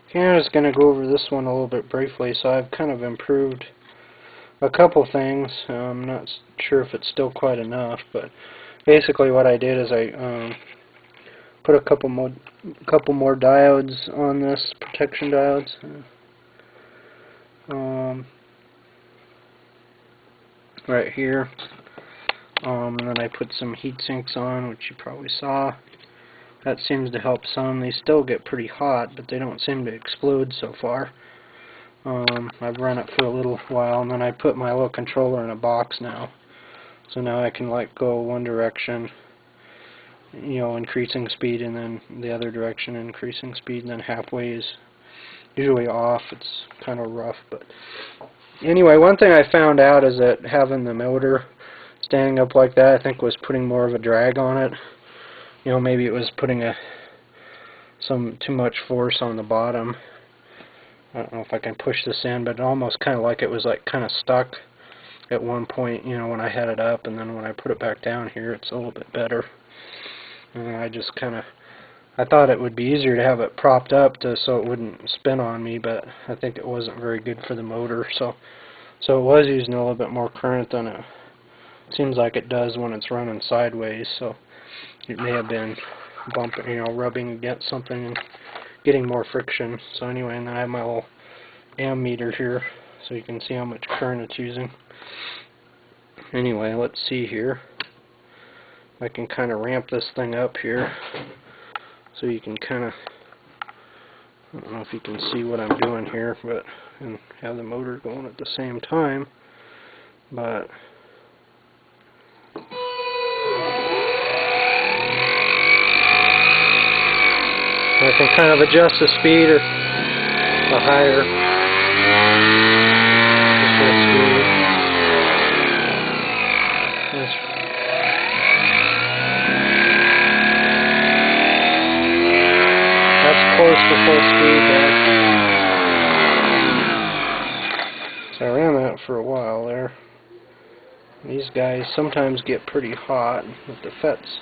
Okay, I'm just going to go over this one a little bit briefly. So I've kind of improved a couple things. I'm not sure if it's still quite enough, but basically what I did is I put a couple more diodes on this, protection diodes. Right here. And then I put some heat sinks on, which you probably saw. That seems to help some. They still get pretty hot, but they don't seem to explode so far. I've run it for a little while, and then I put my little controller in a box now. So now I can like go one direction, you know, increasing speed, and then the other direction increasing speed, and then halfway is usually off. It's kind of rough, but anyway, one thing I found out is that having the motor standing up like that, I think, was putting more of a drag on it. You know, maybe it was putting too much force on the bottom. I don't know if I can push this in, but it almost kind of like it was like kind of stuck at one point, you know, when I had it up, and then when I put it back down here, it's a little bit better. And I just I thought it would be easier to have it propped up so it wouldn't spin on me, but I think it wasn't very good for the motor. So it was using a little bit more current than it seems like it does when it's running sideways. So it may have been bumping, you know, rubbing against something and getting more friction. So anyway, and then I have my little ammeter here, so you can see how much current it's using. Anyway, let's see here. I can kind of ramp this thing up here, so you can kind of, I don't know if you can see what I'm doing here, but and have the motor going at the same time. But I can kind of adjust the speed or the higher. That's close to full speed there. So I ran that for a while there. These guys sometimes get pretty hot, but the FETs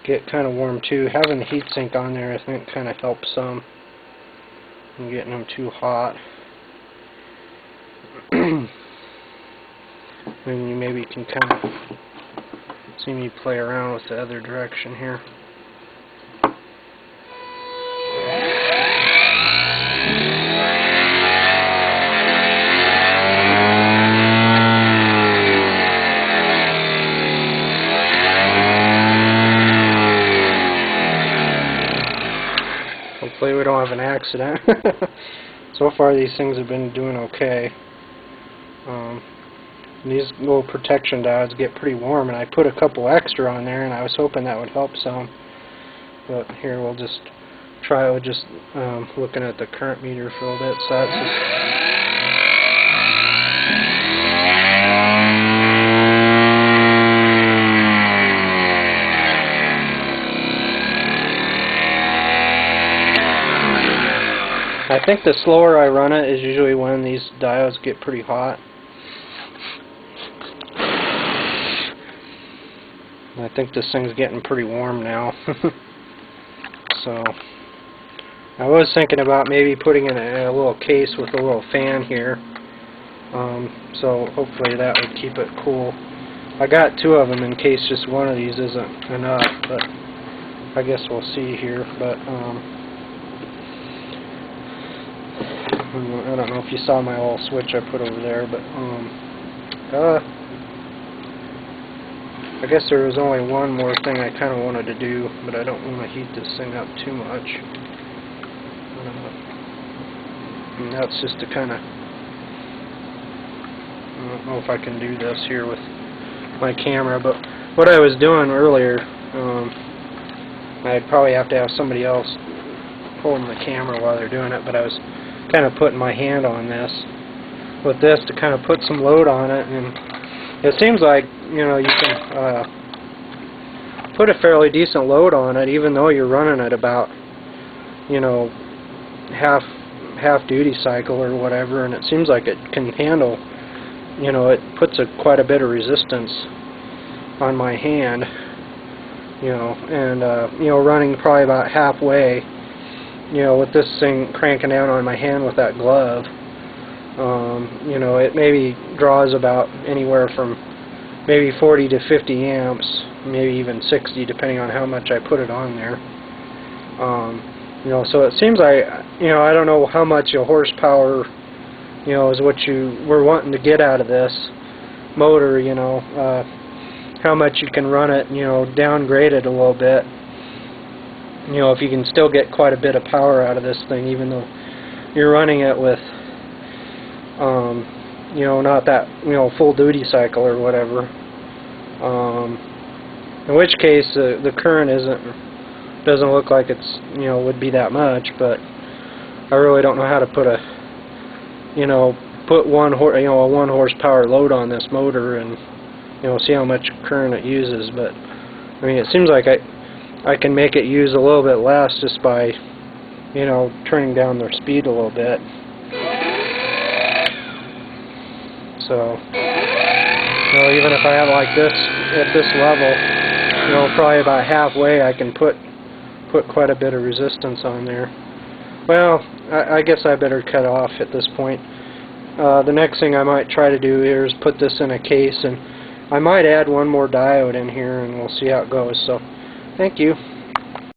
get kind of warm too. Having the heatsink on there, I think, kind of helps some in getting them too hot. And you maybe can kind of see me play around with the other direction here. Hopefully we don't have an accident. So far these things have been doing okay. These little protection diodes get pretty warm, and I put a couple extra on there, and I was hoping that would help some. But here we'll just try with just looking at the current meter for a little bit. So that's I think the slower I run it is usually when these diodes get pretty hot. I think this thing's getting pretty warm now. So I was thinking about maybe putting in a little case with a little fan here. So hopefully that would keep it cool. I got two of them in case just one of these isn't enough, but I guess we'll see here. But I don't know if you saw my little switch I put over there, but I guess there was only one more thing I kind of wanted to do, but I don't want to heat this thing up too much. And that's just to kind of, I don't know if I can do this here with my camera, but what I was doing earlier, I'd probably have to have somebody else holding the camera while they're doing it, but I was kind of putting my hand on this with this to kind of put some load on it, and it seems like, you know, you can put a fairly decent load on it even though you're running at about, you know, half duty cycle or whatever, and it seems like it can handle, you know, it puts quite a bit of resistance on my hand, you know, and you know, running probably about halfway, you know, with this thing cranking down on my hand with that glove, you know, it maybe draws about anywhere from maybe 40 to 50 amps, maybe even 60, depending on how much I put it on there. You know, so it seems like, you know, I don't know how much a horsepower, you know, is what you were wanting to get out of this motor, you know, how much you can run it, you know, downgrade it a little bit. You know, if you can still get quite a bit of power out of this thing, even though you're running it with, you know, not that, you know, full duty cycle or whatever. In which case, the current doesn't look like it's, you know, would be that much, but I really don't know how to put a, you know, put a 1 horsepower load on this motor and, you know, see how much current it uses. But I mean, it seems like I can make it use a little bit less just by, you know, turning down their speed a little bit. So, you know, even if I have like this at this level, you know, probably about halfway, I can put quite a bit of resistance on there. Well, I guess I better cut off at this point. The next thing I might try to do here is put this in a case, and I might add one more diode in here, and we'll see how it goes. So, thank you.